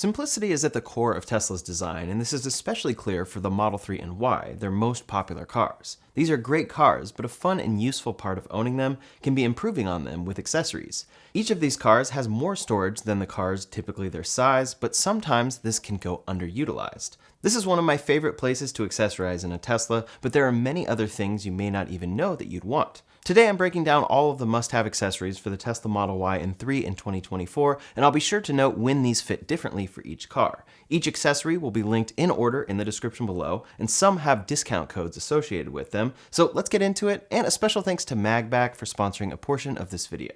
Simplicity is at the core of Tesla's design, and this is especially clear for the Model 3 and Y, their most popular cars. These are great cars, but a fun and useful part of owning them can be improving on them with accessories. Each of these cars has more storage than the cars typically their size, but sometimes this can go underutilized. This is one of my favorite places to accessorize in a Tesla, but there are many other things you may not even know that you'd want. Today I'm breaking down all of the must-have accessories for the Tesla Model Y and 3 in 2024, and I'll be sure to note when these fit differently for each car. Each accessory will be linked in order in the description below, and some have discount codes associated with them. So let's get into it, and a special thanks to MagBack for sponsoring a portion of this video.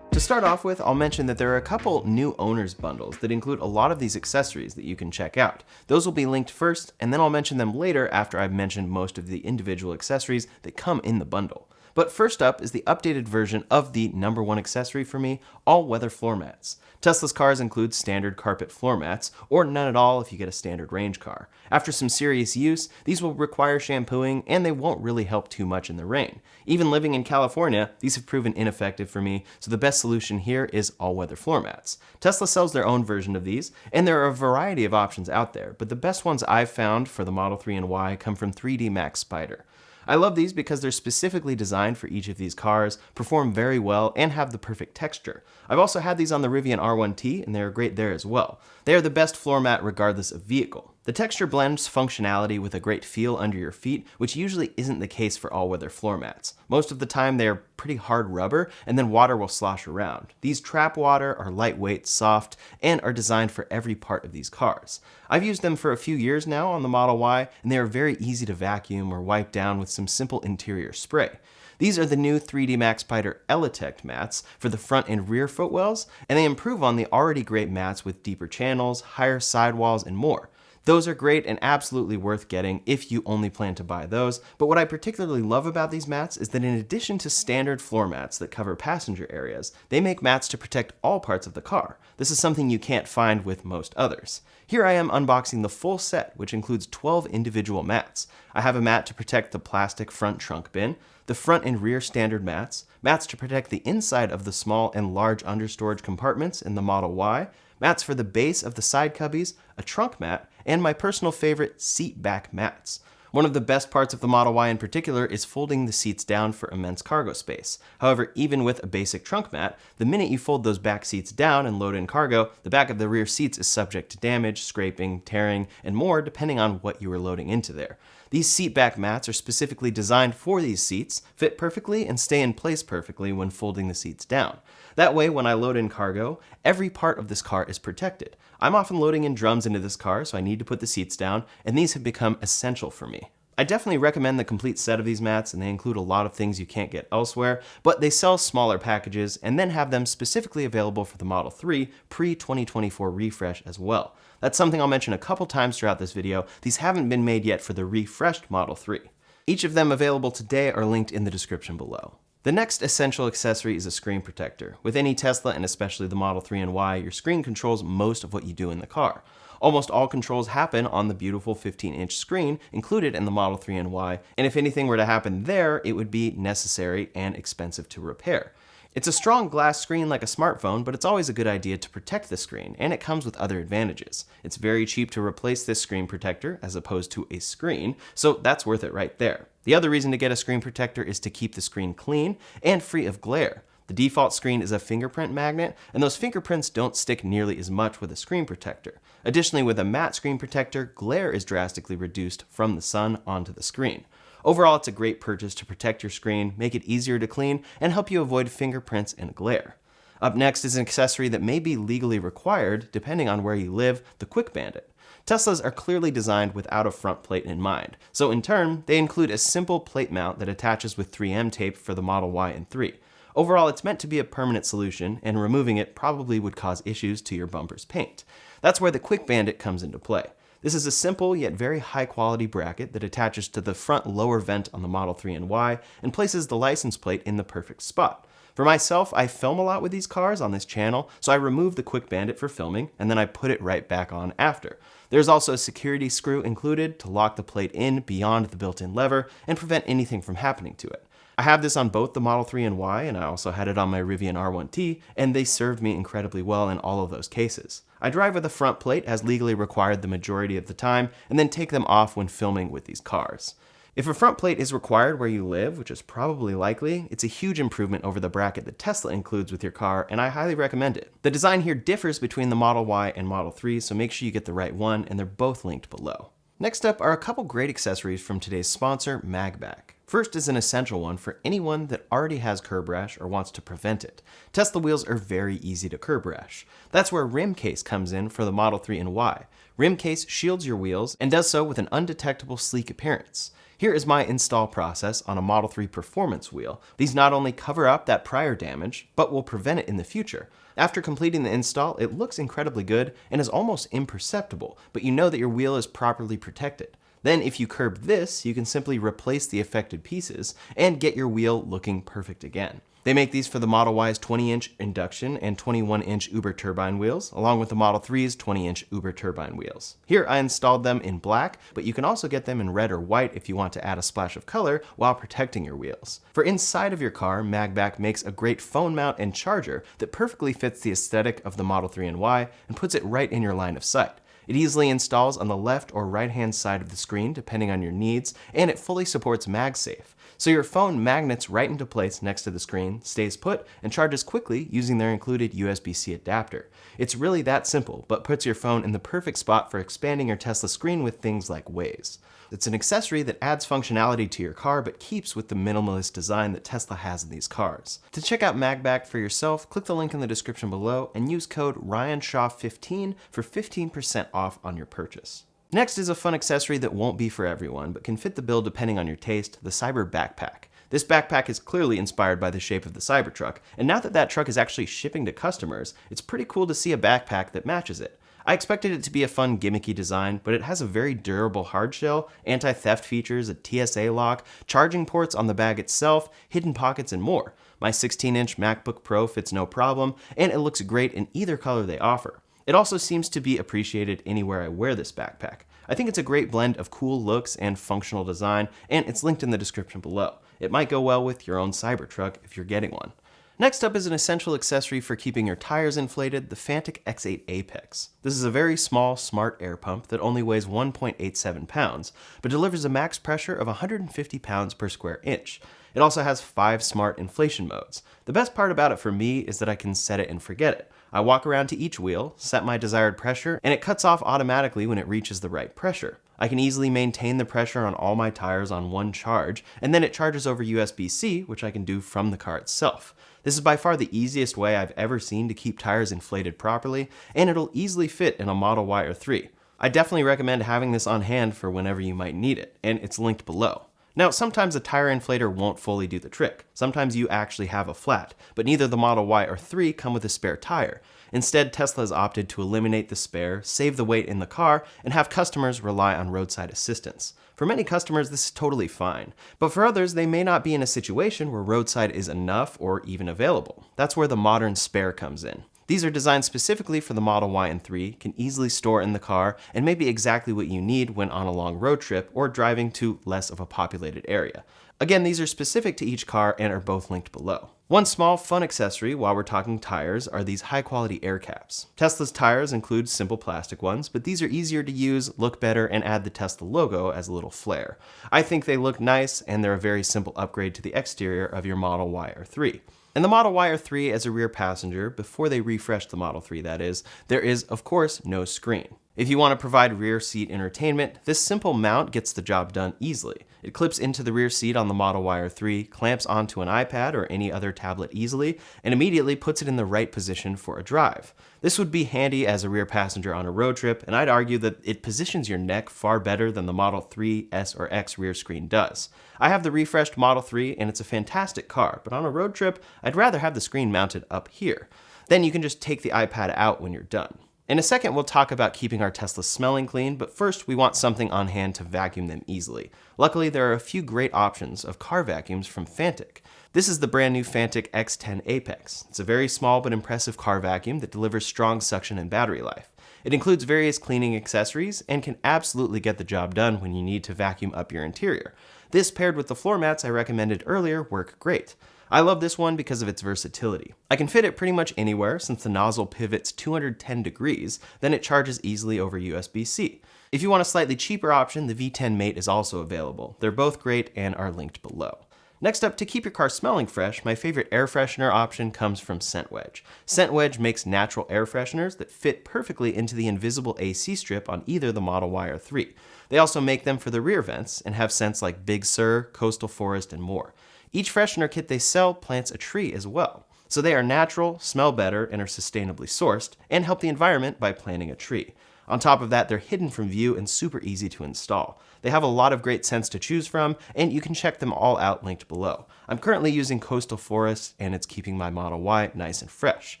To start off with, I'll mention that there are a couple new owners bundles that include a lot of these accessories that you can check out. Those will be linked first, and then I'll mention them later after I've mentioned most of the individual accessories that come in the bundle. But first up is the updated version of the number one accessory for me, all-weather floor mats. Tesla's cars include standard carpet floor mats, or none at all if you get a standard range car. After some serious use, these will require shampooing, and they won't really help too much in the rain. Even living in California, these have proven ineffective for me, so the best solution here is all-weather floor mats. Tesla sells their own version of these, and there are a variety of options out there, but the best ones I've found for the Model 3 and Y come from 3D Max Spider. I love these because they're specifically designed for each of these cars, perform very well, and have the perfect texture. I've also had these on the Rivian R1T, and they are great there as well. They are the best floor mat regardless of vehicle. The texture blends functionality with a great feel under your feet, which usually isn't the case for all-weather floor mats. Most of the time they are pretty hard rubber, and then water will slosh around. These trap water, are lightweight, soft, and are designed for every part of these cars. I've used them for a few years now on the Model Y, and they are very easy to vacuum or wipe down with some simple interior spray. These are the new 3D Max Spider Elitect mats for the front and rear footwells, and they improve on the already great mats with deeper channels, higher sidewalls, and more. Those are great and absolutely worth getting if you only plan to buy those, but what I particularly love about these mats is that in addition to standard floor mats that cover passenger areas, they make mats to protect all parts of the car. This is something you can't find with most others. Here I am unboxing the full set, which includes 12 individual mats. I have a mat to protect the plastic front trunk bin, the front and rear standard mats, mats to protect the inside of the small and large understorage compartments in the Model Y, mats for the base of the side cubbies, a trunk mat, and my personal favorite, seat back mats. One of the best parts of the Model Y in particular is folding the seats down for immense cargo space. However, even with a basic trunk mat, the minute you fold those back seats down and load in cargo, the back of the rear seats is subject to damage, scraping, tearing, and more depending on what you are loading into there. These seat back mats are specifically designed for these seats, fit perfectly, and stay in place perfectly when folding the seats down. That way, when I load in cargo, every part of this car is protected. I'm often loading in drums into this car, so I need to put the seats down, and these have become essential for me. I definitely recommend the complete set of these mats, and they include a lot of things you can't get elsewhere, but they sell smaller packages and then have them specifically available for the Model 3 pre-2024 refresh as well. That's something I'll mention a couple times throughout this video. These haven't been made yet for the refreshed Model 3. Each of them available today are linked in the description below. The next essential accessory is a screen protector. With any Tesla, and especially the Model 3 and Y, your screen controls most of what you do in the car. Almost all controls happen on the beautiful 15-inch screen included in the Model 3 and Y, and if anything were to happen there, it would be necessary and expensive to repair. It's a strong glass screen like a smartphone, but it's always a good idea to protect the screen, and it comes with other advantages. It's very cheap to replace this screen protector as opposed to a screen, so that's worth it right there. The other reason to get a screen protector is to keep the screen clean and free of glare. The default screen is a fingerprint magnet, and those fingerprints don't stick nearly as much with a screen protector. Additionally, with a matte screen protector, glare is drastically reduced from the sun onto the screen. Overall, it's a great purchase to protect your screen, make it easier to clean, and help you avoid fingerprints and glare. Up next is an accessory that may be legally required, depending on where you live, the Quick Bandit. Teslas are clearly designed without a front plate in mind, so in turn, they include a simple plate mount that attaches with 3M tape for the Model Y and 3. Overall, it's meant to be a permanent solution, and removing it probably would cause issues to your bumper's paint. That's where the Quick Bandit comes into play. This is a simple yet very high quality bracket that attaches to the front lower vent on the Model 3 and Y and places the license plate in the perfect spot. For myself, I film a lot with these cars on this channel, so I remove the Quick Bandit for filming, and then I put it right back on after. There's also a security screw included to lock the plate in beyond the built-in lever and prevent anything from happening to it. I have this on both the Model 3 and Y, and I also had it on my Rivian R1T, and they served me incredibly well in all of those cases. I drive with a front plate as legally required the majority of the time, and then take them off when filming with these cars. If a front plate is required where you live, which is probably likely, it's a huge improvement over the bracket that Tesla includes with your car, and I highly recommend it. The design here differs between the Model Y and Model 3, so make sure you get the right one, and they're both linked below. Next up are a couple great accessories from today's sponsor, MagBack. First is an essential one for anyone that already has curb rash or wants to prevent it. Tesla wheels are very easy to curb rash. That's where rim case comes in for the Model 3 and Y. Rim case shields your wheels and does so with an undetectable sleek appearance. Here is my install process on a Model 3 Performance wheel. These not only cover up that prior damage, but will prevent it in the future. After completing the install, it looks incredibly good and is almost imperceptible, but you know that your wheel is properly protected. Then if you curb this, you can simply replace the affected pieces and get your wheel looking perfect again. They make these for the Model Y's 20-inch induction and 21-inch Uber turbine wheels, along with the Model 3's 20-inch Uber turbine wheels. Here I installed them in black, but you can also get them in red or white if you want to add a splash of color while protecting your wheels. For inside of your car, MagBack makes a great phone mount and charger that perfectly fits the aesthetic of the Model 3 and Y and puts it right in your line of sight. It easily installs on the left or right-hand side of the screen depending on your needs, and it fully supports MagSafe. So your phone magnets right into place next to the screen, stays put, and charges quickly using their included USB-C adapter. It's really that simple, but puts your phone in the perfect spot for expanding your Tesla screen with things like Waze. It's an accessory that adds functionality to your car but keeps with the minimalist design that Tesla has in these cars. To check out MagBack for yourself, click the link in the description below and use code RyanShaw15 for 15% off on your purchase. Next is a fun accessory that won't be for everyone, but can fit the bill depending on your taste, the Cyber Backpack. This backpack is clearly inspired by the shape of the Cybertruck, and now that that truck is actually shipping to customers, it's pretty cool to see a backpack that matches it. I expected it to be a fun gimmicky design, but it has a very durable hardshell, anti-theft features, a TSA lock, charging ports on the bag itself, hidden pockets, and more. My 16-inch MacBook Pro fits no problem, and it looks great in either color they offer. It also seems to be appreciated anywhere I wear this backpack. I think it's a great blend of cool looks and functional design, and it's linked in the description below. It might go well with your own Cybertruck if you're getting one. Next up is an essential accessory for keeping your tires inflated, the Fantic X8 Apex. This is a very small, smart air pump that only weighs 1.87 pounds, but delivers a max pressure of 150 pounds per square inch. It also has 5 smart inflation modes. The best part about it for me is that I can set it and forget it. I walk around to each wheel, set my desired pressure, and it cuts off automatically when it reaches the right pressure. I can easily maintain the pressure on all my tires on one charge, and then it charges over USB-C, which I can do from the car itself. This is by far the easiest way I've ever seen to keep tires inflated properly, and it'll easily fit in a Model Y or 3. I definitely recommend having this on hand for whenever you might need it, and it's linked below. Now, sometimes a tire inflator won't fully do the trick. Sometimes you actually have a flat, but neither the Model Y or 3 come with a spare tire. Instead, Tesla has opted to eliminate the spare, save the weight in the car, and have customers rely on roadside assistance. For many customers, this is totally fine, but for others, they may not be in a situation where roadside is enough or even available. That's where the modern spare comes in. These are designed specifically for the Model Y and 3, can easily store in the car, and may be exactly what you need when on a long road trip or driving to less of a populated area. Again, these are specific to each car and are both linked below. One small fun accessory while we're talking tires are these high-quality air caps. Tesla's tires include simple plastic ones, but these are easier to use, look better, and add the Tesla logo as a little flair. I think they look nice, and they're a very simple upgrade to the exterior of your Model Y or 3. In the Model Y or 3 as a rear passenger, before they refreshed the Model 3 that is, there is, of course, no screen. If you want to provide rear seat entertainment, this simple mount gets the job done easily. It clips into the rear seat on the Model Y or 3, clamps onto an iPad or any other tablet easily, and immediately puts it in the right position for a drive. This would be handy as a rear passenger on a road trip, and I'd argue that it positions your neck far better than the Model 3, S, or X rear screen does. I have the refreshed Model 3, and it's a fantastic car, but on a road trip, I'd rather have the screen mounted up here. Then you can just take the iPad out when you're done. In a second, we'll talk about keeping our Teslas smelling clean, but first we want something on hand to vacuum them easily. Luckily, there are a few great options of car vacuums from Fantic. This is the brand new Fantic X8 Apex. It's a very small but impressive car vacuum that delivers strong suction and battery life. It includes various cleaning accessories and can absolutely get the job done when you need to vacuum up your interior. This paired with the floor mats I recommended earlier work great. I love this one because of its versatility. I can fit it pretty much anywhere since the nozzle pivots 210 degrees, then it charges easily over USB-C. If you want a slightly cheaper option, the V10 Mate is also available. They're both great and are linked below. Next up, to keep your car smelling fresh, my favorite air freshener option comes from Wedge. Wedge makes natural air fresheners that fit perfectly into the invisible AC strip on either the Model Y or 3. They also make them for the rear vents and have scents like Big Sur, Coastal Forest, and more. Each freshener kit they sell plants a tree as well. So they are natural, smell better, and are sustainably sourced, and help the environment by planting a tree. On top of that, they're hidden from view and super easy to install. They have a lot of great scents to choose from, and you can check them all out linked below. I'm currently using Coastal Forest, and it's keeping my Model Y nice and fresh.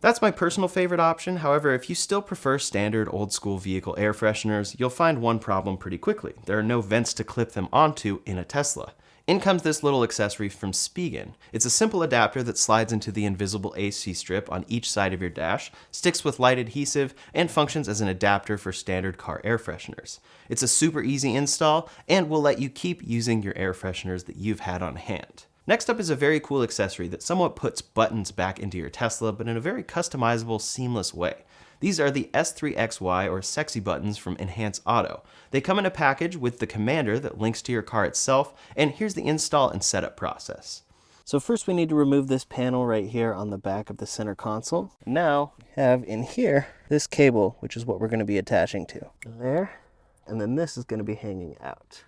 That's my personal favorite option. However, if you still prefer standard old school vehicle air fresheners, you'll find one problem pretty quickly. There are no vents to clip them onto in a Tesla. In comes this little accessory from Spigen. It's a simple adapter that slides into the invisible AC strip on each side of your dash, sticks with light adhesive, and functions as an adapter for standard car air fresheners. It's a super easy install and will let you keep using your air fresheners that you've had on hand. Next up is a very cool accessory that somewhat puts buttons back into your Tesla, but in a very customizable, seamless way. These are the S3XY or Sexy buttons from Enhance Auto. They come in a package with the commander that links to your car itself, and here's the install and setup process. So first we need to remove this panel right here on the back of the center console. Now we have in here this cable, which is what we're going to be attaching to. There, and then this is going to be hanging out.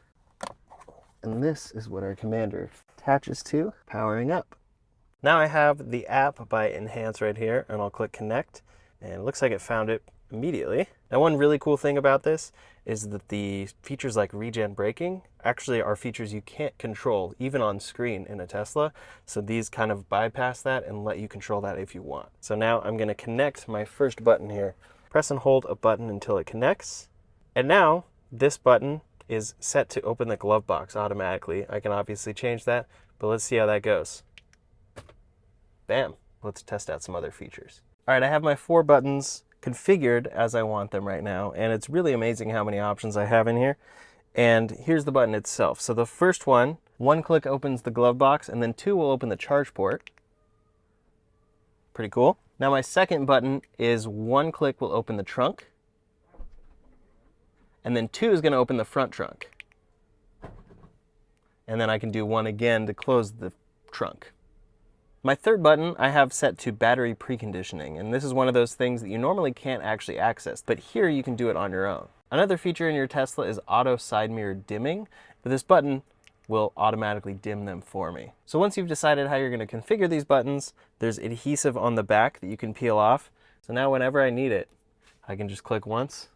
And this is what our commander attaches to, powering up. Now I have the app by Enhance right here, and I'll click connect. And it looks like it found it immediately. Now, one really cool thing about this is that the features like regen braking actually are features you can't control even on screen in a Tesla. So these kind of bypass that and let you control that if you want. So now I'm going to connect my first button here. Press and hold a button until it connects. And now this button is set to open the glove box automatically. I can obviously change that, but let's see how that goes. Bam. Let's test out some other features. All right, I have my 4 buttons configured as I want them right now, and it's really amazing how many options I have in here. And here's the button itself. So the first one click opens the glove box, and then 2 will open the charge port. Pretty cool. Now my second button is 1 click will open the trunk, and then 2 is going to open the front trunk. And then I can do 1 again to close the trunk. My third button I have set to battery preconditioning, and this is one of those things that you normally can't actually access, but here you can do it on your own. Another feature in your Tesla is auto side mirror dimming, but this button will automatically dim them for me. So once you've decided how you're going to configure these buttons, there's adhesive on the back that you can peel off. So now whenever I need it, I can just click once,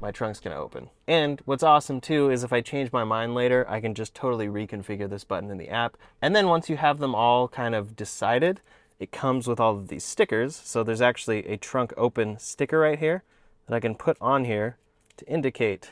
my trunk's going to open. And what's awesome too is if I change my mind later, I can just totally reconfigure this button in the app. And then once you have them all kind of decided, it comes with all of these stickers. So there's actually a trunk open sticker right here that I can put on here to indicate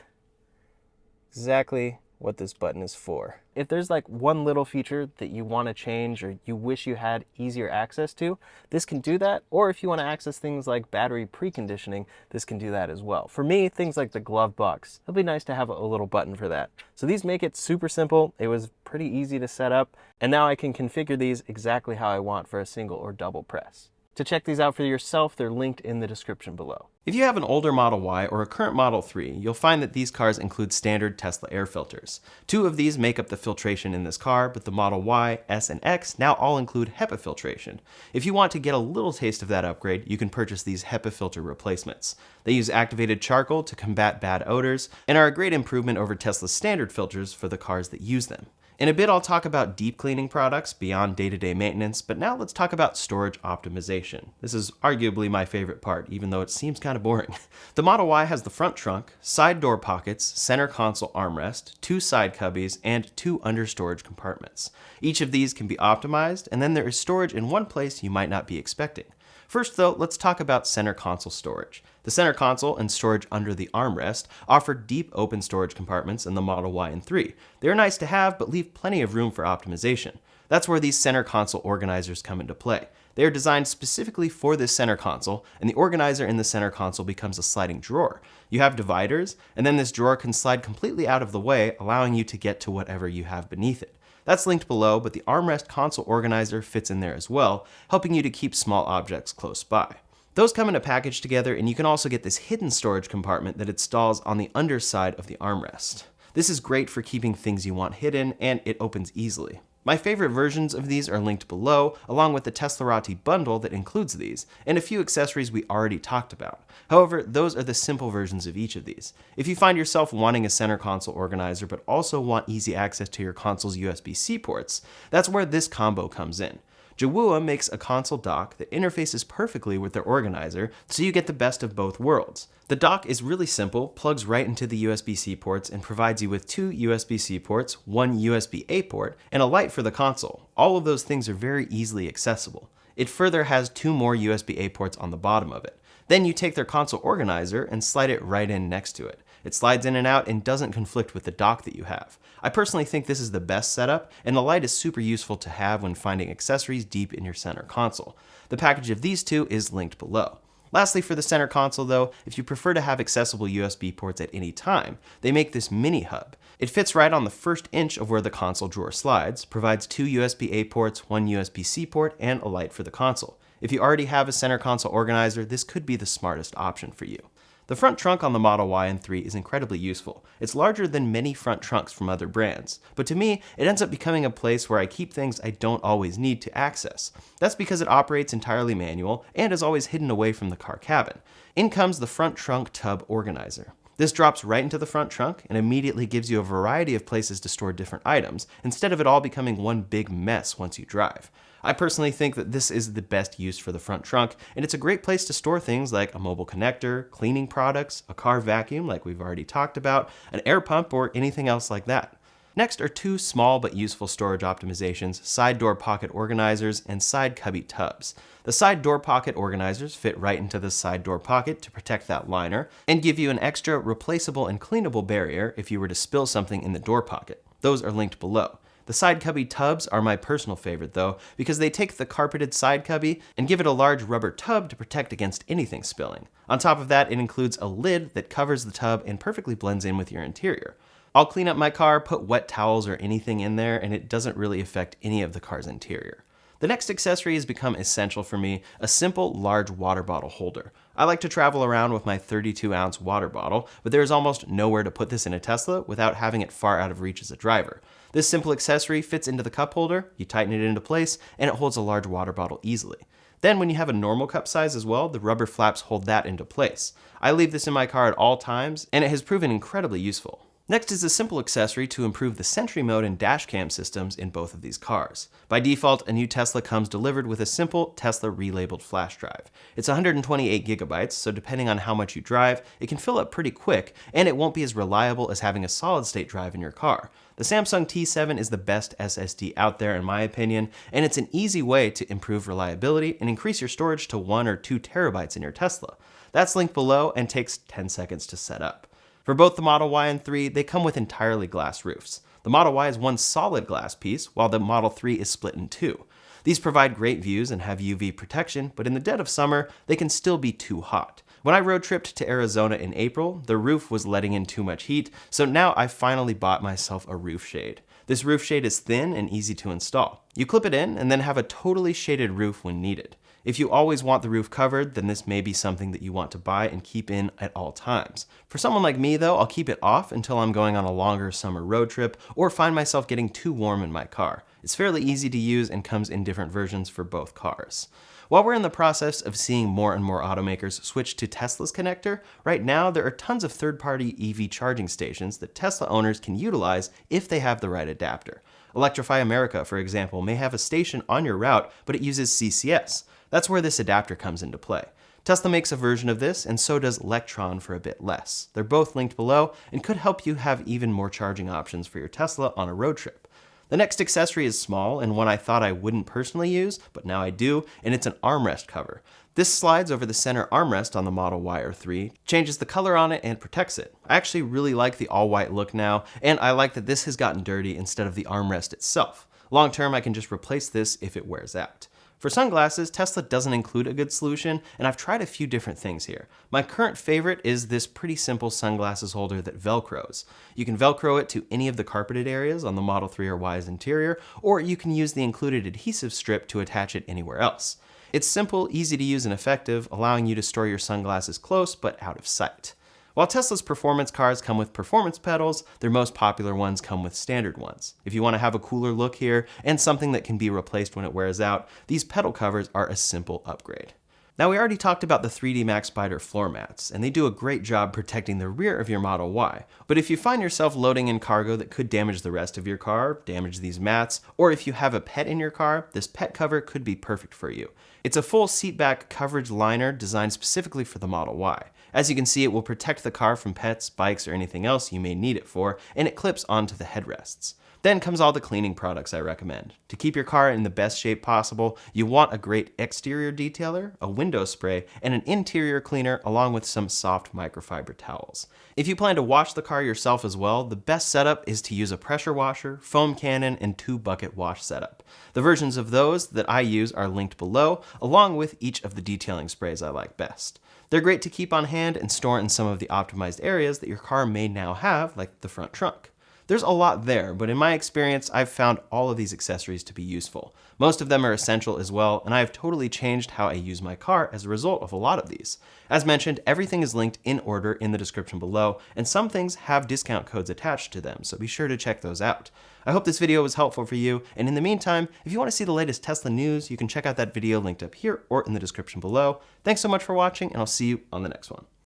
exactly what this button is for. If there's like one little feature that you want to change or you wish you had easier access to, this can do that. Or if you want to access things like battery preconditioning, this can do that as well. For me, things like the glove box, it'll be nice to have a little button for that. So these make it super simple. It was pretty easy to set up, and now I can configure these exactly how I want for a single or double press. To check these out for yourself, they're linked in the description below. If you have an older Model Y or a current Model 3, you'll find that these cars include standard Tesla air filters. 2 of these make up the filtration in this car, but the Model Y, S, and X now all include HEPA filtration. If you want to get a little taste of that upgrade, you can purchase these HEPA filter replacements. They use activated charcoal to combat bad odors, and are a great improvement over Tesla's standard filters for the cars that use them. In a bit, I'll talk about deep cleaning products beyond day-to-day maintenance, but now let's talk about storage optimization. This is arguably my favorite part, even though it seems kind of boring. The Model Y has the front trunk, side door pockets, center console armrest, 2 side cubbies, and 2 under storage compartments. Each of these can be optimized, and then there is storage in one place you might not be expecting. First though, let's talk about center console storage. The center console and storage under the armrest offer deep open storage compartments in the Model Y and 3. They're nice to have, but leave plenty of room for optimization. That's where these center console organizers come into play. They are designed specifically for this center console, and the organizer in the center console becomes a sliding drawer. You have dividers, and then this drawer can slide completely out of the way, allowing you to get to whatever you have beneath it. That's linked below, but the armrest console organizer fits in there as well, helping you to keep small objects close by. Those come in a package together, and you can also get this hidden storage compartment that installs on the underside of the armrest. This is great for keeping things you want hidden, and it opens easily. My favorite versions of these are linked below, along with the Teslarati bundle that includes these, and a few accessories we already talked about. However, those are the simple versions of each of these. If you find yourself wanting a center console organizer but also want easy access to your console's USB-C ports, that's where this combo comes in. Jowua makes a console dock that interfaces perfectly with their organizer, so you get the best of both worlds. The dock is really simple, plugs right into the USB-C ports, and provides you with 2 USB-C ports, 1 USB-A port, and a light for the console. All of those things are very easily accessible. It further has 2 more USB-A ports on the bottom of it. Then you take their console organizer and slide it right in next to it. It slides in and out and doesn't conflict with the dock that you have. I personally think this is the best setup, and the light is super useful to have when finding accessories deep in your center console. The package of these two is linked below. Lastly, for the center console though, if you prefer to have accessible USB ports at any time, they make this mini hub. It fits right on the first inch of where the console drawer slides, provides 2 USB-A ports, 1 USB-C port, and a light for the console. If you already have a center console organizer, this could be the smartest option for you. The front trunk on the Model Y and 3 is incredibly useful. It's larger than many front trunks from other brands, but to me, it ends up becoming a place where I keep things I don't always need to access. That's because it operates entirely manual and is always hidden away from the car cabin. In comes the front trunk tub organizer. This drops right into the front trunk and immediately gives you a variety of places to store different items, instead of it all becoming one big mess once you drive. I personally think that this is the best use for the front trunk, and it's a great place to store things like a mobile connector, cleaning products, a car vacuum like we've already talked about, an air pump, or anything else like that. Next are 2 small but useful storage optimizations, side door pocket organizers, and side cubby tubs. The side door pocket organizers fit right into the side door pocket to protect that liner, and give you an extra replaceable and cleanable barrier if you were to spill something in the door pocket. Those are linked below. The side cubby tubs are my personal favorite though, because they take the carpeted side cubby and give it a large rubber tub to protect against anything spilling. On top of that, it includes a lid that covers the tub and perfectly blends in with your interior. I'll clean up my car, put wet towels or anything in there, and it doesn't really affect any of the car's interior. The next accessory has become essential for me, a simple, large water bottle holder. I like to travel around with my 32-ounce water bottle, but there is almost nowhere to put this in a Tesla without having it far out of reach as a driver. This simple accessory fits into the cup holder, you tighten it into place, and it holds a large water bottle easily. Then when you have a normal cup size as well, the rubber flaps hold that into place. I leave this in my car at all times, and it has proven incredibly useful. Next is a simple accessory to improve the Sentry mode and dash cam systems in both of these cars. By default, a new Tesla comes delivered with a simple Tesla relabeled flash drive. It's 128 gigabytes, so depending on how much you drive, it can fill up pretty quick, and it won't be as reliable as having a solid-state drive in your car. The Samsung T7 is the best SSD out there in my opinion, and it's an easy way to improve reliability and increase your storage to 1 or 2 terabytes in your Tesla. That's linked below and takes 10 seconds to set up. For both the Model Y and 3, they come with entirely glass roofs. The Model Y is one solid glass piece, while the Model 3 is split in 2. These provide great views and have UV protection, but in the dead of summer, they can still be too hot. When I road tripped to Arizona in April, the roof was letting in too much heat, so now I finally bought myself a roof shade. This roof shade is thin and easy to install. You clip it in and then have a totally shaded roof when needed. If you always want the roof covered, then this may be something that you want to buy and keep in at all times. For someone like me though, I'll keep it off until I'm going on a longer summer road trip or find myself getting too warm in my car. It's fairly easy to use and comes in different versions for both cars. While we're in the process of seeing more and more automakers switch to Tesla's connector, right now there are tons of third-party EV charging stations that Tesla owners can utilize if they have the right adapter. Electrify America, for example, may have a station on your route, but it uses CCS. That's where this adapter comes into play. Tesla makes a version of this, and so does Electron for a bit less. They're both linked below and could help you have even more charging options for your Tesla on a road trip. The next accessory is small and one I thought I wouldn't personally use, but now I do, and it's an armrest cover. This slides over the center armrest on the Model Y or 3, changes the color on it, and protects it. I actually really like the all-white look now, and I like that this has gotten dirty instead of the armrest itself. Long term, I can just replace this if it wears out. For sunglasses, Tesla doesn't include a good solution, and I've tried a few different things here. My current favorite is this pretty simple sunglasses holder that Velcros. You can Velcro it to any of the carpeted areas on the Model 3 or Y's interior, or you can use the included adhesive strip to attach it anywhere else. It's simple, easy to use, and effective, allowing you to store your sunglasses close but out of sight. While Tesla's performance cars come with performance pedals, their most popular ones come with standard ones. If you want to have a cooler look here and something that can be replaced when it wears out, these pedal covers are a simple upgrade. Now, we already talked about the 3D Max Spider floor mats, and they do a great job protecting the rear of your Model Y. But if you find yourself loading in cargo that could damage the rest of your car, damage these mats, or if you have a pet in your car, this pet cover could be perfect for you. It's a full seatback coverage liner designed specifically for the Model Y. As you can see, it will protect the car from pets, bikes, or anything else you may need it for, and it clips onto the headrests. Then comes all the cleaning products I recommend. To keep your car in the best shape possible, you want a great exterior detailer, a window spray, and an interior cleaner along with some soft microfiber towels. If you plan to wash the car yourself as well, the best setup is to use a pressure washer, foam cannon, and 2-bucket wash setup. The versions of those that I use are linked below, along with each of the detailing sprays I like best. They're great to keep on hand and store in some of the optimized areas that your car may now have, like the front trunk. There's a lot there, but in my experience, I've found all of these accessories to be useful. Most of them are essential as well, and I have totally changed how I use my car as a result of a lot of these. As mentioned, everything is linked in order in the description below, and some things have discount codes attached to them, so be sure to check those out. I hope this video was helpful for you, and in the meantime, if you want to see the latest Tesla news, you can check out that video linked up here or in the description below. Thanks so much for watching, and I'll see you on the next one.